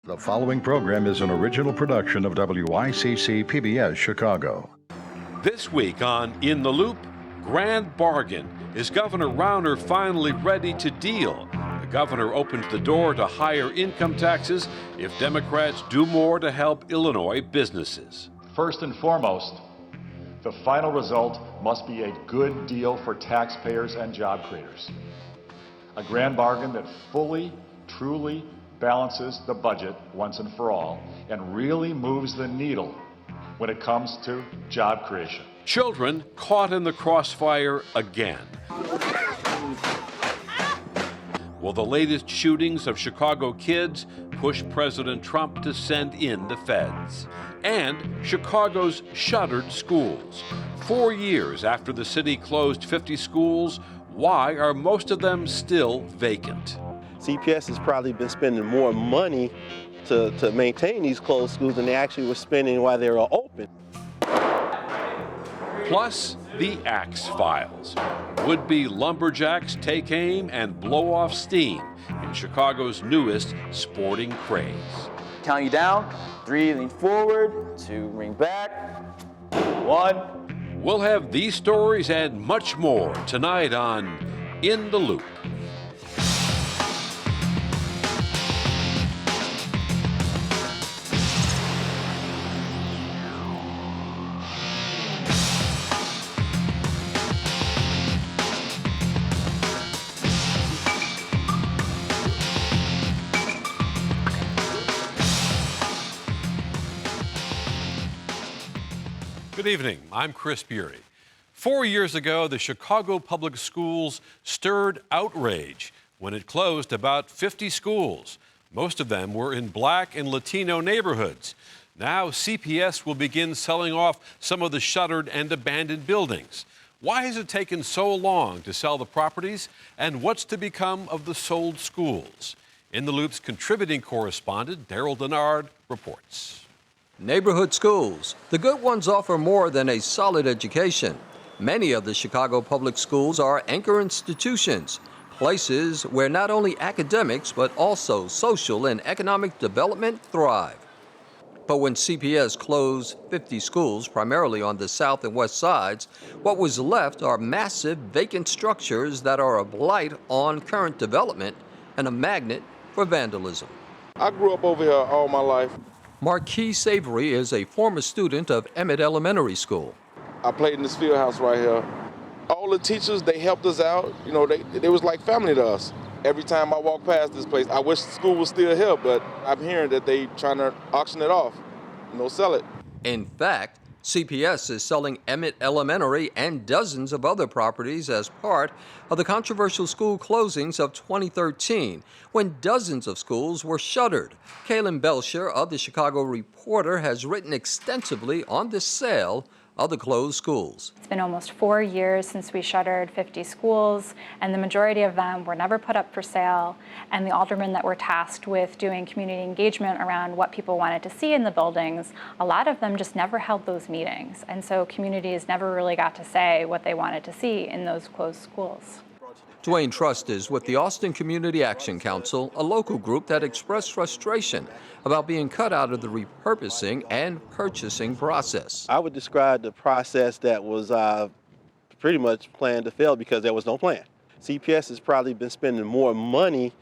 The following program is an original production of WICC PBS Chicago. This week on In the Loop, Grand Bargain. Is Governor Rauner finally ready to deal? The governor opens the door to higher income taxes if Democrats do more to help Illinois businesses. First and foremost, the final result must be a good deal for taxpayers and job creators. A grand bargain that fully, truly balances the budget once and for all and really moves the needle when it comes to job creation. Children caught in the crossfire again. Will the latest shootings of Chicago kids push President Trump to send in the feds? And Chicago's shuttered schools. 4 years after the city closed 50 schools, why are most of them still vacant? CPS has probably been spending more money to maintain these closed schools than they actually were spending while they were open. Plus, the Axe Files. Would-be lumberjacks take aim and blow off steam in Chicago's newest sporting craze. Count you down, 3, lean forward, 2, ring back, 1. We'll have these stories and much more tonight on In the Loop. Good evening, I'm Chris Bury. 4 years ago, the Chicago Public Schools stirred outrage when it closed about 50 schools. Most of them were in Black and Latino neighborhoods. Now CPS will begin selling off some of the shuttered and abandoned buildings. Why has it taken so long to sell the properties, and what's to become of the sold schools? In the Loop's contributing correspondent, Daryl Denard, reports. Neighborhood schools. The good ones offer more than a solid education. Many of the Chicago public schools are anchor institutions, places where not only academics but also social and economic development thrive. But when CPS closed 50 schools, primarily on the south and west sides, what was left are massive vacant structures that are a blight on current development and a magnet for vandalism. I grew up over here all my life. Marquis Savory is a former student of Emmett Elementary School. I played in this field house right here. All the teachers, they helped us out. You know, they was like family to us. Every time I walk past this place, I wish school was still here, but I'm hearing that they trying to auction it off, sell it. In fact, CPS is selling Emmett Elementary and dozens of other properties as part of the controversial school closings of 2013, when dozens of schools were shuttered. Kaylin Belcher of the Chicago Reporter has written extensively on the sale of the closed schools. It's been almost 4 years since we shuttered 50 schools, and the majority of them were never put up for sale. And the aldermen that were tasked with doing community engagement around what people wanted to see in the buildings, a lot of them just never held those meetings. And so communities never really got to say what they wanted to see in those closed schools. Dwayne Trust is with the Austin Community Action Council, a local group that expressed frustration about being cut out of the repurposing and purchasing process. I would describe the process that was pretty much planned to fail because there was no plan. CPS has probably been spending more money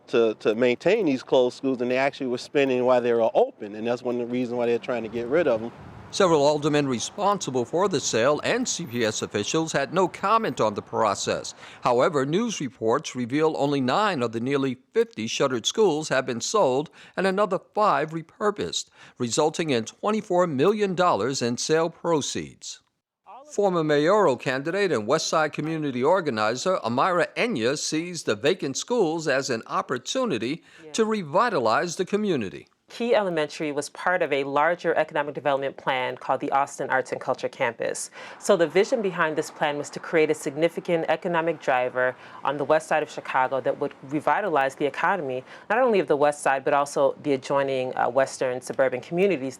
to maintain these closed schools than they actually were spending while they were open, and that's one of the reasons why they're trying to get rid of them. Several aldermen responsible for the sale and CPS officials had no comment on the process. However, news reports reveal only 9 of the nearly 50 shuttered schools have been sold and another 5 repurposed, resulting in $24 million in sale proceeds. Former mayoral candidate and Westside community organizer AMARA ENYIA sees the vacant schools as an opportunity to revitalize the community. Key Elementary was part of a larger economic development plan called the Austin Arts and Culture Campus. So the vision behind this plan was to create a significant economic driver on the west side of Chicago that would revitalize the economy, not only of the west side, but also the adjoining western suburban communities.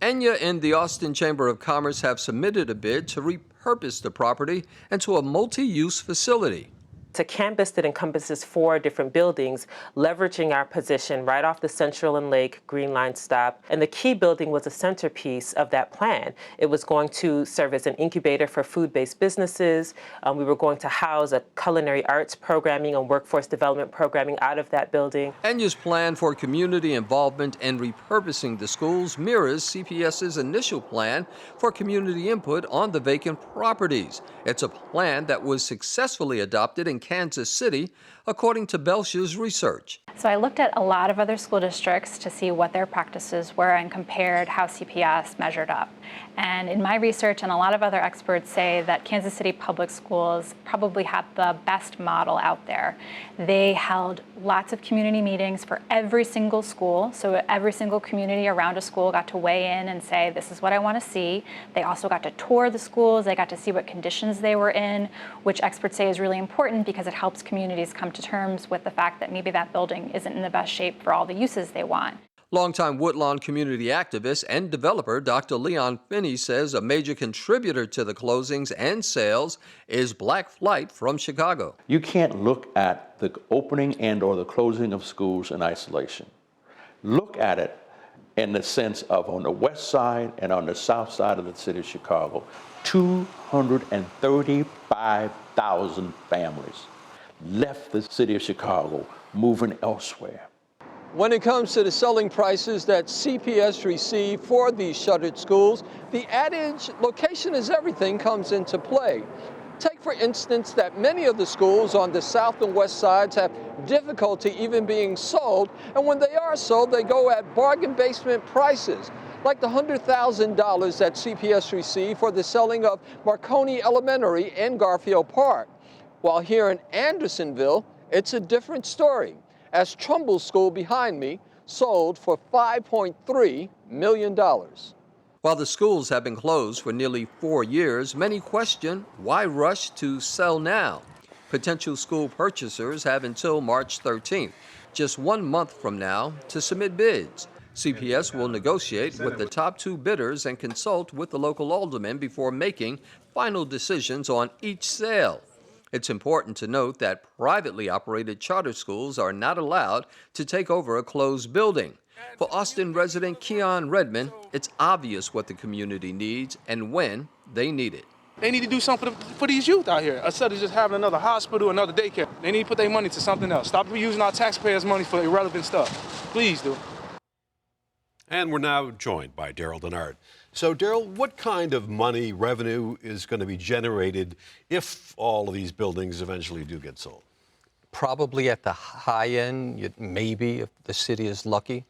ENYIA and the Austin Chamber of Commerce have submitted a bid to repurpose the property into a multi-use facility. It's a campus that encompasses 4 different buildings, leveraging our position right off the Central and Lake Green Line stop. And the key building was a centerpiece of that plan. It was going to serve as an incubator for food-based businesses. We were going to house a culinary arts programming and workforce development programming out of that building. ENYIA's plan for community involvement and repurposing the schools mirrors CPS's initial plan for community input on the vacant properties. It's a plan that was successfully adopted in Kansas City, according to Belcher's research. So I looked at a lot of other school districts to see what their practices were and compared how CPS measured up. And in my research, and a lot of other experts say that Kansas City Public Schools probably had the best model out there. They held lots of community meetings for every single school, so every single community around a school got to weigh in and say, this is what I want to see. They also got to tour the schools, they got to see what conditions they were in, which experts say is really important because it helps communities come to terms with the fact that maybe that building isn't in the best shape for all the uses they want. Longtime Woodlawn community activist and developer Dr. Leon FINNEY says a major contributor to the closings and sales is black flight from Chicago. You can't look at the opening and or the closing of schools in isolation. Look at it in the sense of on the west side and on the south side of the city of Chicago, 235,000 families left the city of Chicago moving elsewhere. When it comes to the selling prices that CPS receive for these shuttered schools, the adage, location is everything, comes into play. Take, for instance, that many of the schools on the south and west sides have difficulty even being sold, and when they are sold, they go at bargain basement prices, like the $100,000 that CPS received for the selling of Marconi Elementary in Garfield Park. While here in Andersonville, it's a different story, as Trumbull School behind me sold for $5.3 million. While the schools have been closed for nearly 4 years, many question why rush to sell now. Potential school purchasers have until March 13th, just 1 month from now, to submit bids. CPS will negotiate with the top 2 bidders and consult with the local aldermen before making final decisions on each sale. It's important to note that privately operated charter schools are not allowed to take over a closed building. For Austin resident Keon Redmond, it's obvious what the community needs and when they need it. They need to do something for these youth out here, instead of just having another hospital, another daycare. They need to put their money to something else. Stop using our taxpayers' money for irrelevant stuff. Please do. And we're now joined by Daryl Denard. So, Daryl, what kind of money, revenue is going to be generated if all of these buildings eventually do get sold? Probably at the high end, maybe if the city is lucky,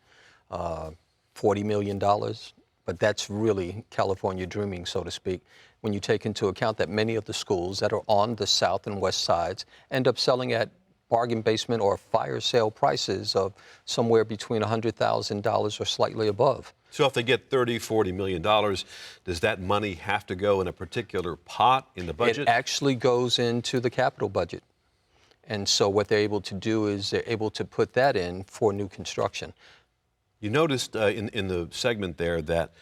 $40 million. But that's really California dreaming, so to speak, when you take into account that many of the schools that are on the south and west sides end up selling at bargain basement or fire sale prices of somewhere between $100,000 or slightly above. So if they get $30, $40 million, does that money have to go in a particular pot in the budget? It actually goes into the capital budget. And so what they're able to do is they're able to put that in for new construction. You noticed in the segment there that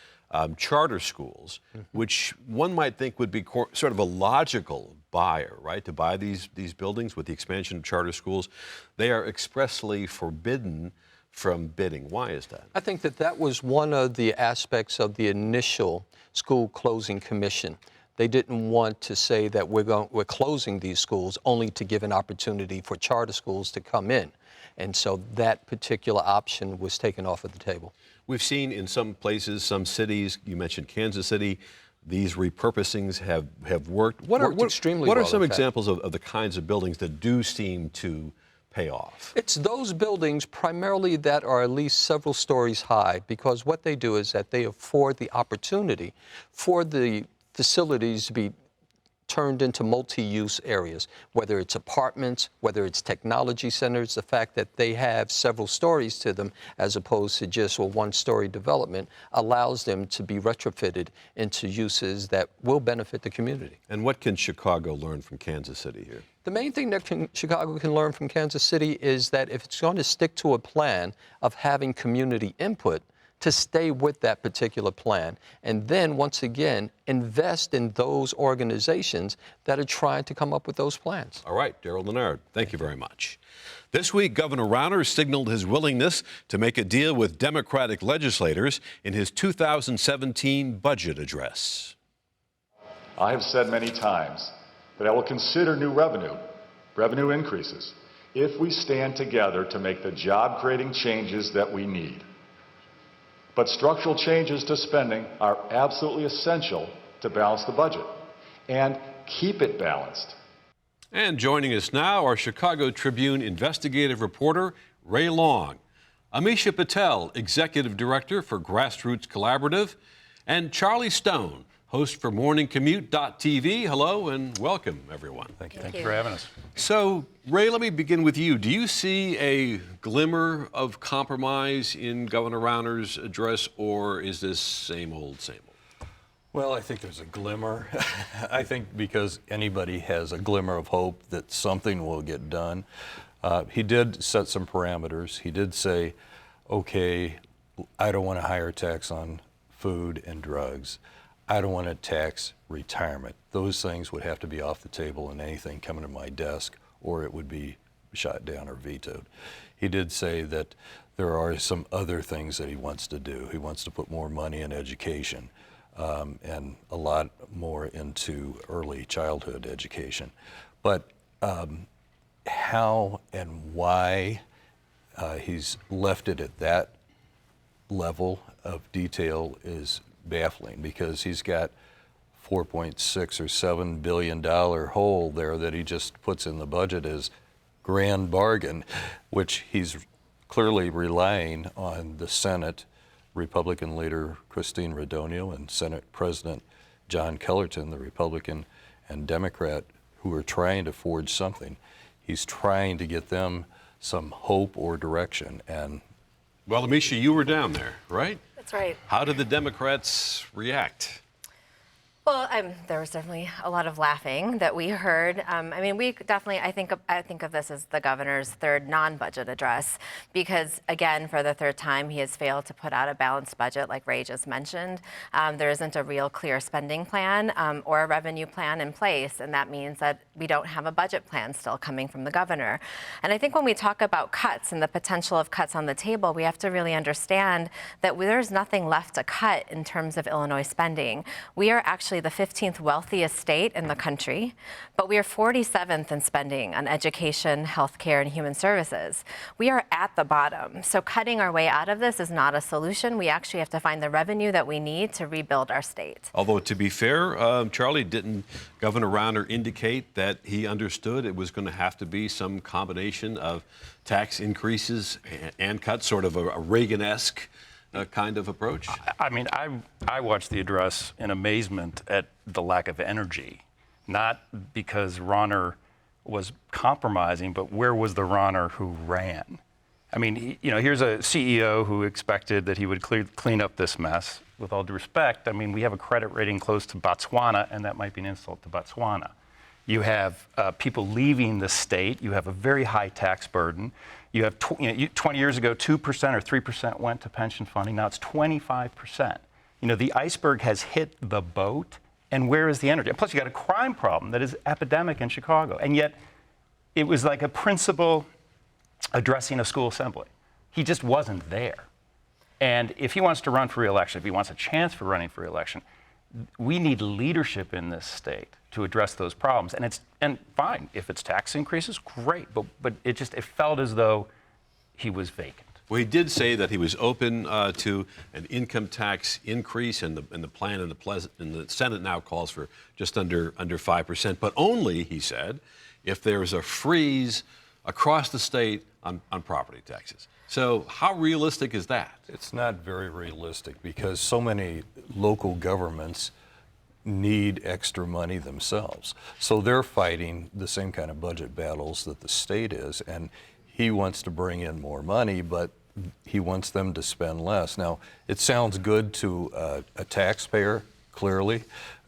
charter schools, which one might think would be sort of a logical buyer, right, to buy these buildings with the expansion of charter schools, they are expressly forbidden from bidding. Why is that? I think that was one of the aspects of the initial school closing commission. They didn't want to say that we're closing these schools only to give an opportunity for charter schools to come in. And so that particular option was taken off of the table. We've seen in some places, some cities, you mentioned Kansas City, these repurposings have worked. What are some examples of the kinds of buildings that do seem to pay off? It's those buildings primarily that are at least several stories high, because what they do is that they afford the opportunity for the facilities to be turned into multi-use areas, whether it's apartments, whether it's technology centers. The fact that they have several stories to them as opposed to just a one-story development allows them to be retrofitted into uses that will benefit the community. And what can Chicago learn from Kansas City here? The main thing that Chicago can learn from Kansas City is that if it's going to stick to a plan of having community input, to stay with that particular plan. And then, once again, invest in those organizations that are trying to come up with those plans. All right, Darrell Lennard, thank you very much. This week, Governor Rauner signaled his willingness to make a deal with Democratic legislators in his 2017 budget address. I have said many times that I will consider new revenue increases, if we stand together to make the job-creating changes that we need. But structural changes to spending are absolutely essential to balance the budget and keep it balanced. And joining us now, our Chicago Tribune investigative reporter, Ray Long, Amisha Patel, Executive Director for Grassroots Collaborative, and Charlie Stone, host for MorningCommute.tv. Hello and welcome, everyone. Thank you for having us. So, Ray, let me begin with you. Do you see a glimmer of compromise in Governor Rauner's address, or is this same old, same old? Well, I think there's a glimmer. I think because anybody has a glimmer of hope that something will get done. He did set some parameters. He did say, okay, I don't want a higher tax on food and drugs. I don't want to tax retirement. Those things would have to be off the table in anything coming to my desk, or it would be shot down or vetoed. He did say that there are some other things that he wants to do. He wants to put more money in education and a lot more into early childhood education. But how and why he's left it at that level of detail is baffling, because he's got $4.6 or $7 billion hole there that he just puts in the budget as grand bargain, which he's clearly relying on the Senate Republican leader Christine Radonio and Senate President John Kellerton, the Republican and Democrat, who are trying to forge something. He's trying to get them some hope or direction. And well, Amisha, you were down there, right? That's right. How did the Democrats react? Well, there was definitely a lot of laughing that we heard. I mean, we definitely, I think of this as the governor's third non-budget address, because again, for the third time, he has failed to put out a balanced budget, like Ray just mentioned. There isn't a real clear spending plan or a revenue plan in place, and that means that we don't have a budget plan still coming from the governor. And I think when we talk about cuts and the potential of cuts on the table, we have to really understand that there's nothing left to cut in terms of Illinois spending. We are actually the 15th wealthiest state in the country, but we are 47th in spending on education, healthcare, and human services. We are at the bottom. So cutting our way out of this is not a solution. We actually have to find the revenue that we need to rebuild our state. Although, to be fair, Charlie, didn't Governor Rauner indicate that he understood it was going to have to be some combination of tax increases and cuts, sort of a Reagan-esque kind of approach? I mean, I watched the address in amazement at the lack of energy, not because Rauner was compromising, but where was the Rauner who ran? I mean, here's a CEO who expected that he would clean up this mess. With all due respect, I mean, we have a credit rating close to Botswana, and that might be an insult to Botswana. You have people leaving the state. You have a very high tax burden. You have 20 years ago, 2% or 3% went to pension funding. Now it's 25%. The iceberg has hit the boat, and where is the energy? And plus, you got a crime problem that is epidemic in Chicago, and yet it was like a principal addressing a school assembly. He just wasn't there. And if he wants to run for re-election, if he wants a chance for running for re-election, we need leadership in this state to address those problems. And fine, if it's tax increases, great. But it felt as though he was vacant. Well, he did say that he was open to an income tax increase, and the plan in the Senate now calls for just under 5%, but only, he said, if there's a freeze across the state on property taxes. So how realistic is that? It's not very realistic, because so many local governments need extra money themselves. So they're fighting the same kind of budget battles that the state is, and he wants to bring in more money, but he wants them to spend less. Now, it sounds good to a taxpayer, clearly,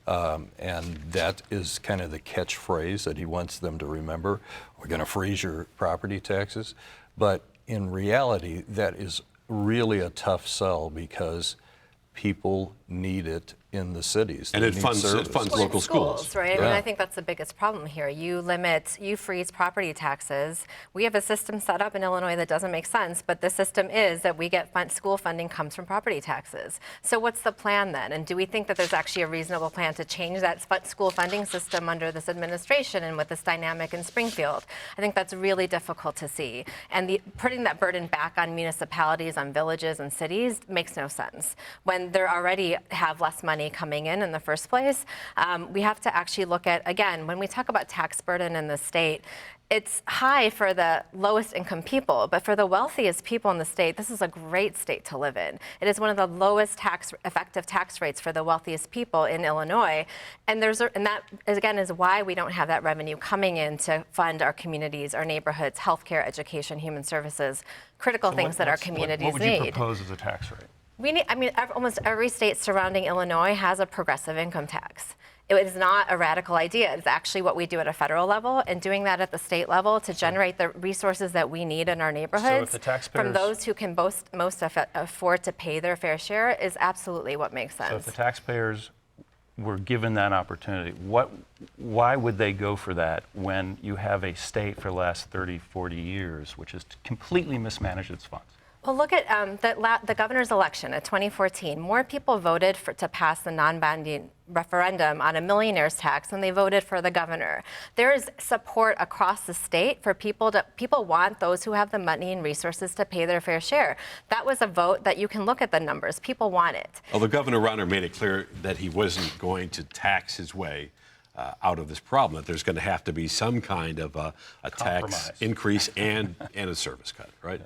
and that is kind of the catchphrase that he wants them to remember. We're going to freeze your property taxes. But in reality, that is really a tough sell because people need it in the cities. And it funds local schools. Right? Yeah. I mean, I think that's the biggest problem here. You freeze property taxes. We have a system set up in Illinois that doesn't make sense, but the system is that we get school funding comes from property taxes. So what's the plan then? And do we think that there's actually a reasonable plan to change that school funding system under this administration and with this dynamic in Springfield? I think that's really difficult to see. And putting that burden back on municipalities, on villages and cities makes no sense. When they already have less money coming in the first place, we have to actually look at, again, when we talk about tax burden in the state, it's high for the lowest income people, but for the wealthiest people in the state, this is a great state to live in. It is one of the lowest effective tax rates for the wealthiest people in Illinois. And that, again, is why we don't have that revenue coming in to fund our communities, our neighborhoods, healthcare, education, human services, critical things that our communities need. What would you propose as a tax rate? Almost every state surrounding Illinois has a progressive income tax. It is not a radical idea. It's actually what we do at a federal level, and doing that at the state level to generate the resources that we need in our neighborhoods from those who can most afford to pay their fair share is absolutely what makes sense. So if the taxpayers were given that opportunity, why would they go for that when you have a state for the last 30, 40 years which has completely mismanaged its funds? Well, look at the governor's election of 2014. More people voted to pass the non-binding referendum on a millionaire's tax than they voted for the governor. There is support across the state for people want those who have the money and resources to pay their fair share. That was a vote that you can look at the numbers. People want it. Well, the Governor Rauner made it clear that he wasn't going to tax his way out of this problem, that there's going to have to be some kind of a tax increase and a service cut, right?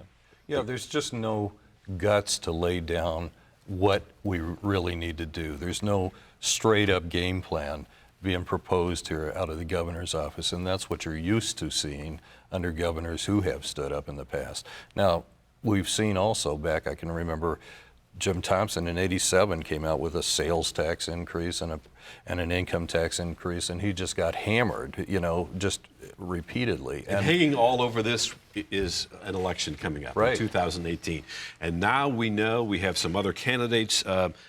Yeah, there's just no guts to lay down what we really need to do. There's no straight up game plan being proposed here out of the governor's office, and that's what you're used to seeing under governors who have stood up in the past. Now, we've seen also back, I can remember Jim Thompson in '87 came out with a sales tax increase and an income tax increase, and he just got hammered, just repeatedly. And hanging all over this is an election coming up in 2018. And now we know we have some other candidates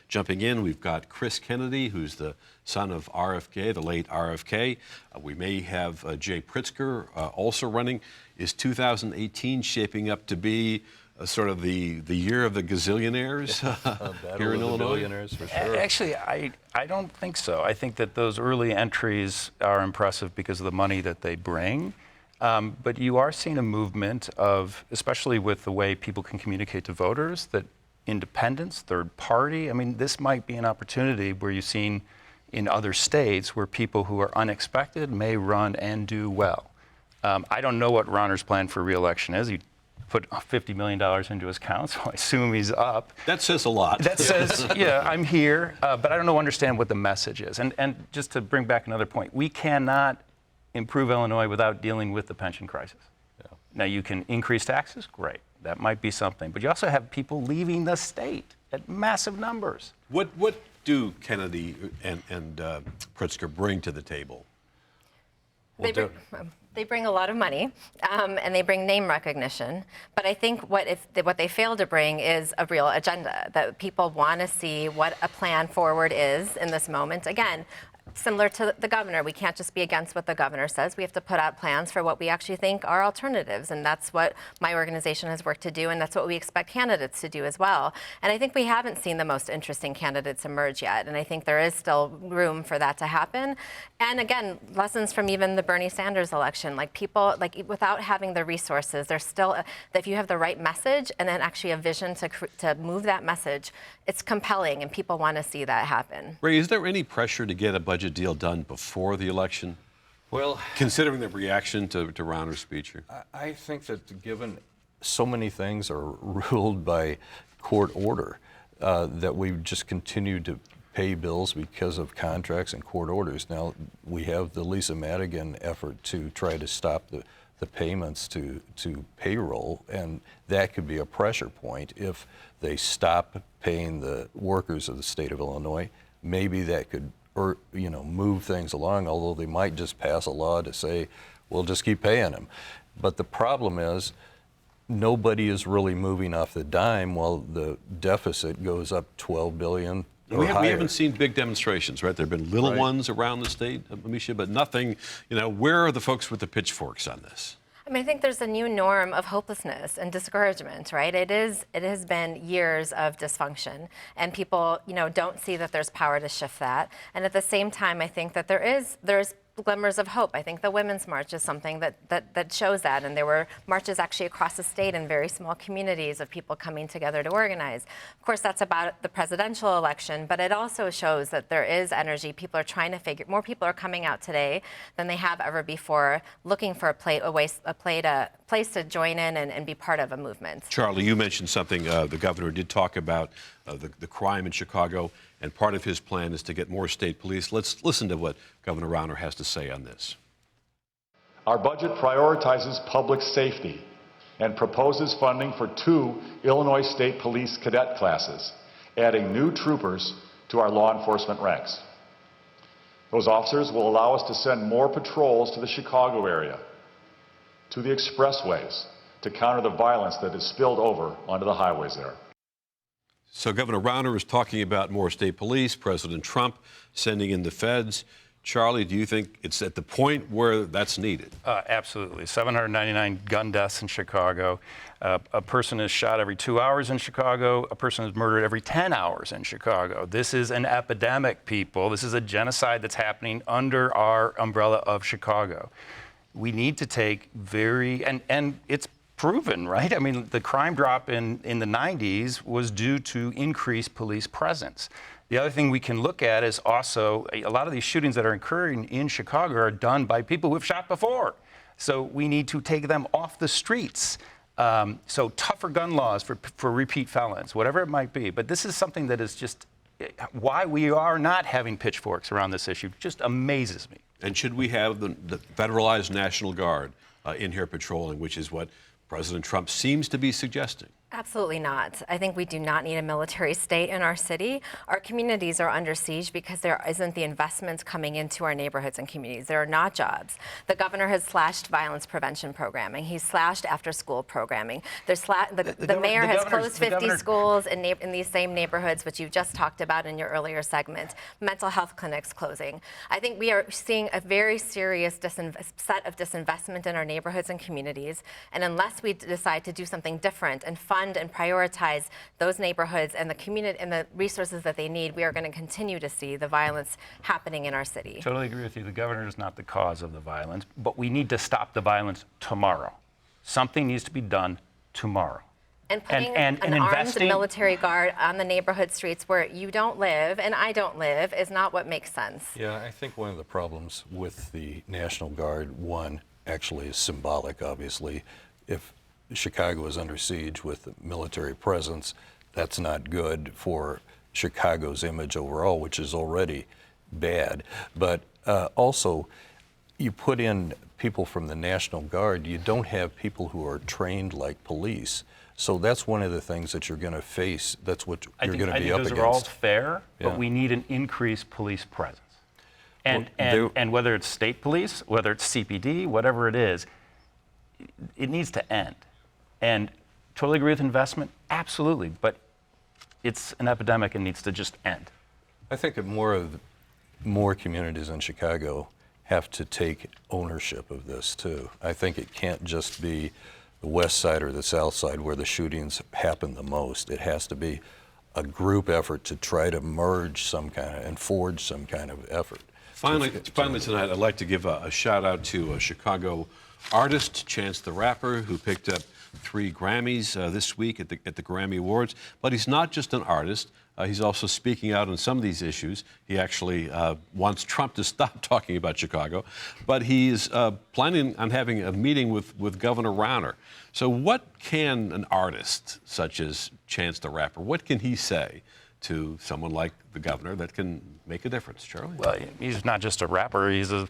jumping in. We've got Chris Kennedy, who's the son of RFK, the late RFK. We may have Jay Pritzker also running. Is 2018 shaping up to be sort of the year of the gazillionaires here in Illinois? Billionaires, for sure. Actually, I don't think so. I think that those early entries are impressive because of the money that they bring. But you are seeing a movement of, especially with the way people can communicate to voters, that independents, third party, this might be an opportunity where you've seen in other states where people who are unexpected may run and do well. I don't know what Rauner's plan for re-election is. He put $50 million into his account, so I assume he's up. That says a lot. That says, I'm here, but I don't understand what the message is. And just to bring back another point, we cannot improve Illinois without dealing with the pension crisis. Yeah. Now, you can increase taxes, great. That might be something. But you also have people leaving the state at massive numbers. What do Kennedy and Pritzker bring to the table? They bring a lot of money, and they bring name recognition. But I think what they fail to bring is a real agenda, that people want to see what a plan forward is in this moment. Again, similar to the governor, we can't just be against what the governor says. We have to put out plans for what we actually think are alternatives, and that's what my organization has worked to do, and that's what we expect candidates to do as well. And I think we haven't seen the most interesting candidates emerge yet, and I think there is still room for that to happen. And again, lessons from even the Bernie Sanders election, without having the resources, there's still, if you have the right message and then actually a vision to move that message, it's compelling, and people want to see that happen. Ray, is there any pressure to get a budget deal done before the election? Well, considering the reaction to Rauner's speech here. I think that given so many things are ruled by court order, that we've just continued to pay bills because of contracts and court orders. Now, we have the Lisa Madigan effort to try to stop the payments to payroll, and that could be a pressure point if they stop paying the workers of the state of Illinois. Maybe that could move things along, although they might just pass a law to say, we'll just keep paying them. But the problem is, nobody is really moving off the dime while the deficit goes up $12 billion. We haven't seen big demonstrations, right? There have been little ones around the state, Amisha, but nothing, where are the folks with the pitchforks on this? I mean, I think there's a new norm of hopelessness and discouragement, right? It has been years of dysfunction, and people, don't see that there's power to shift that. And at the same time, I think that there's glimmers of hope. I think the Women's March is something that shows that, and there were marches actually across the state in very small communities of people coming together to organize. Of course, that's about the presidential election, but it also shows that there is energy. People are trying to more people are coming out today than they have ever before, looking for a place to join in and be part of a movement. Charlie, you mentioned something. The governor did talk about the crime in Chicago, and part of his plan is to get more state police. Let's listen to what Governor Rauner has to say on this. Our budget prioritizes public safety and proposes funding for 2 Illinois State Police cadet classes, adding new troopers to our law enforcement ranks. Those officers will allow us to send more patrols to the Chicago area, to the expressways, to counter the violence that has spilled over onto the highways there. So Governor Rauner is talking about more state police, President Trump sending in the feds. Charlie, do you think it's at the point where that's needed? Absolutely. 799 gun deaths in Chicago. A person is shot every 2 hours in Chicago. A person is murdered every 10 hours in Chicago. This is an epidemic, people. This is a genocide that's happening under our umbrella of Chicago. We need to take and it's proven, right? I mean, the crime drop in the 90s was due to increased police presence. The other thing we can look at is also a lot of these shootings that are occurring in Chicago are done by people who have shot before. So we need to take them off the streets. So tougher gun laws for repeat felons, whatever it might be. But this is something that is just why we are not having pitchforks around this issue. Just amazes me. And should we have the federalized National Guard in here patrolling, which is what President Trump seems to be suggesting? Absolutely not. I think we do not need a military state in our city. Our communities are under siege because there isn't the investments coming into our neighborhoods and communities. There are not jobs. The governor has slashed violence prevention programming. He's slashed after-school programming. The mayor has closed 50 schools in these same neighborhoods, which you just talked about in your earlier segment. Mental health clinics closing. I think we are seeing a very serious set of disinvestment in our neighborhoods and communities. And unless we decide to do something different and fund and prioritize those neighborhoods and the community and the resources that they need, we are going to continue to see the violence happening in our city. Totally agree with you. The governor is not the cause of the violence, but we need to stop the violence tomorrow. Something needs to be done tomorrow. And putting an armed military guard on the neighborhood streets where you don't live and I don't live is not what makes sense. Yeah, I think one of the problems with the National Guard, one, actually is symbolic, obviously. If Chicago is under siege with military presence, that's not good for Chicago's image overall, which is already bad. But also, you put in people from the National Guard, you don't have people who are trained like police. So that's one of the things that you're going to face. That's what you're going to be up against. I think those are all fair, but we need an increased police presence. And whether it's state police, whether it's CPD, whatever it is, it needs to end. And totally agree with investment, absolutely, but it's an epidemic and needs to just end. I think that more communities in Chicago have to take ownership of this too. I think it can't just be the west side or the south side where the shootings happen the most. It has to be a group effort to try to merge some kind of and forge some kind of effort. Finally tonight, I'd like to give a shout out to a Chicago artist, Chance the Rapper, who picked up 3 Grammys this week at the Grammy Awards. But he's not just an artist. He's also speaking out on some of these issues. He actually wants Trump to stop talking about Chicago. But he's planning on having a meeting with Governor Rauner. So what can an artist such as Chance the Rapper, what can he say to someone like the governor that can make a difference, Charlie? Well, he's not just a rapper. He's a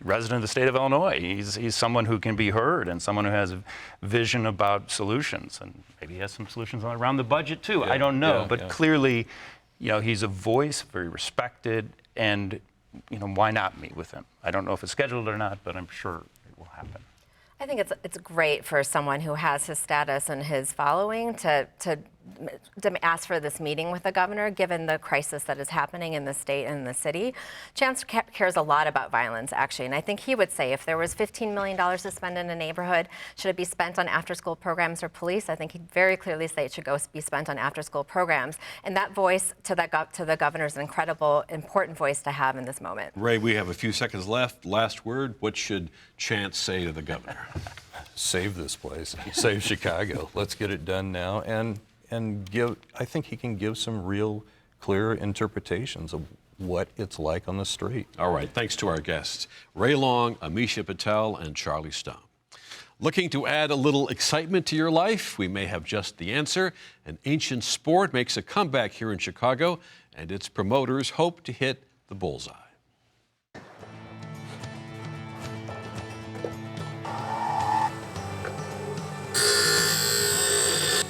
resident of the state of Illinois. He's someone who can be heard and someone who has a vision about solutions, and maybe he has some solutions around the budget too. I don't know, but clearly, he's a voice, very respected, and why not meet with him? I don't know if it's scheduled or not, but I'm sure it will happen. I think it's great for someone who has his status and his following to ask for this meeting with the governor, given the crisis that is happening in the state and the city. Chance cares a lot about violence, actually, and I think he would say if there was $15 million to spend in a neighborhood, should it be spent on after-school programs or police? I think he'd very clearly say it should go be spent on after-school programs, and that voice to the governor is an incredible, important voice to have in this moment. Ray, we have a few seconds left. Last word, what should Chance say to the governor? Save this place, save Chicago. Let's get it done now, and I think he can give some real clear interpretations of what it's like on the street. All right, thanks to our guests, Ray Long, Amisha Patel, and Charlie Stone. Looking to add a little excitement to your life? We may have just the answer. An ancient sport makes a comeback here in Chicago, and its promoters hope to hit the bullseye.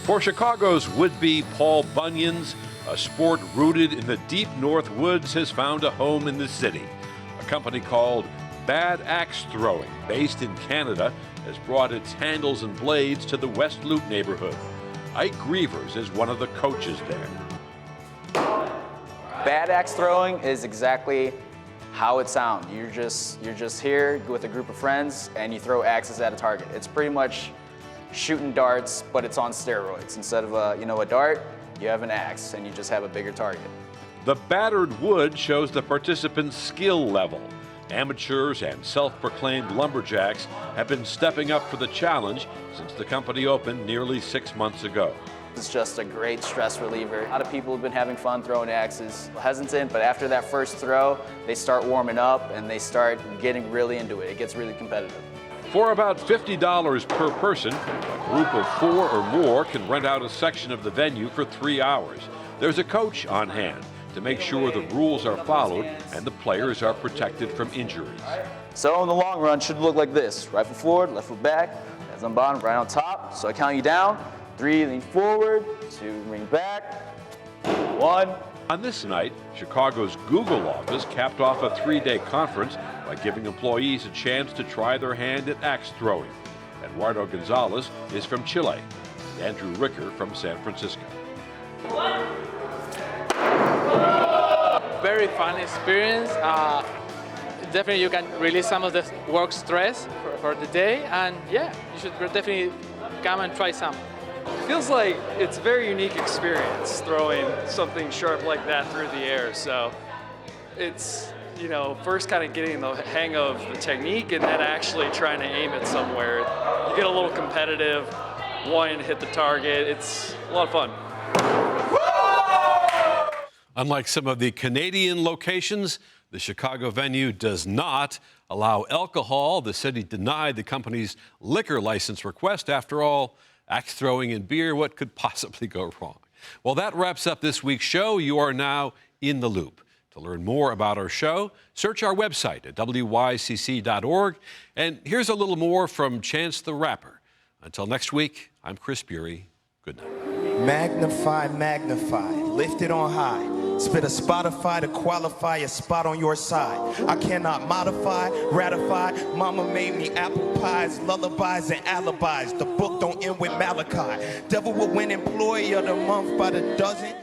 For Chicago's would-be Paul Bunyan's, a sport rooted in the deep North Woods has found a home in the city. A company called Bad Axe Throwing, based in Canada, has brought its handles and blades to the West Loop neighborhood. Ike Grievers is one of the coaches there. Bad axe throwing is exactly how it sounds. You're just here with a group of friends and you throw axes at a target. It's pretty much shooting darts, but it's on steroids. Instead of a dart, you have an axe and you just have a bigger target. The battered wood shows the participants' skill level. Amateurs and self-proclaimed lumberjacks have been stepping up for the challenge since the company opened nearly 6 months ago. It's just a great stress reliever. A lot of people have been having fun throwing axes. Hesitant, but after that first throw, they start warming up and they start getting really into it. It gets really competitive. For about $50 per person, a group of 4 or more can rent out a section of the venue for 3 hours. There's a coach on hand to make sure the rules are followed and the players are protected from injuries. So in the long run, it should look like this. Right foot forward, left foot back, hands on bottom, right on top. So I count you down. 3, lean forward, 2, ring back, 1. On this night, Chicago's Google office capped off a 3-day conference by giving employees a chance to try their hand at axe throwing. Eduardo Gonzalez is from Chile, and Andrew Ricker from San Francisco. Very fun experience. Definitely you can release some of the work stress for the day, and yeah, you should definitely come and try some. Feels like it's a very unique experience throwing something sharp like that through the air. So it's, first kind of getting the hang of the technique and then actually trying to aim it somewhere. You get a little competitive, wanting to hit the target. It's a lot of fun. Unlike some of the Canadian locations, the Chicago venue does not allow alcohol. The city denied the company's liquor license request. After all, axe throwing and beer, what could possibly go wrong? Well, that wraps up this week's show. You are now in the loop. To learn more about our show, search our website at wycc.org. And here's a little more from Chance the Rapper. Until next week, I'm Chris Bury. Good night. Magnify, magnify, lift it on high. Spit a Spotify to qualify a spot on your side. I cannot modify, ratify. Mama made me apple pies, lullabies, and alibis. The book don't end with Malachi. Devil will win employee of the month by the dozen.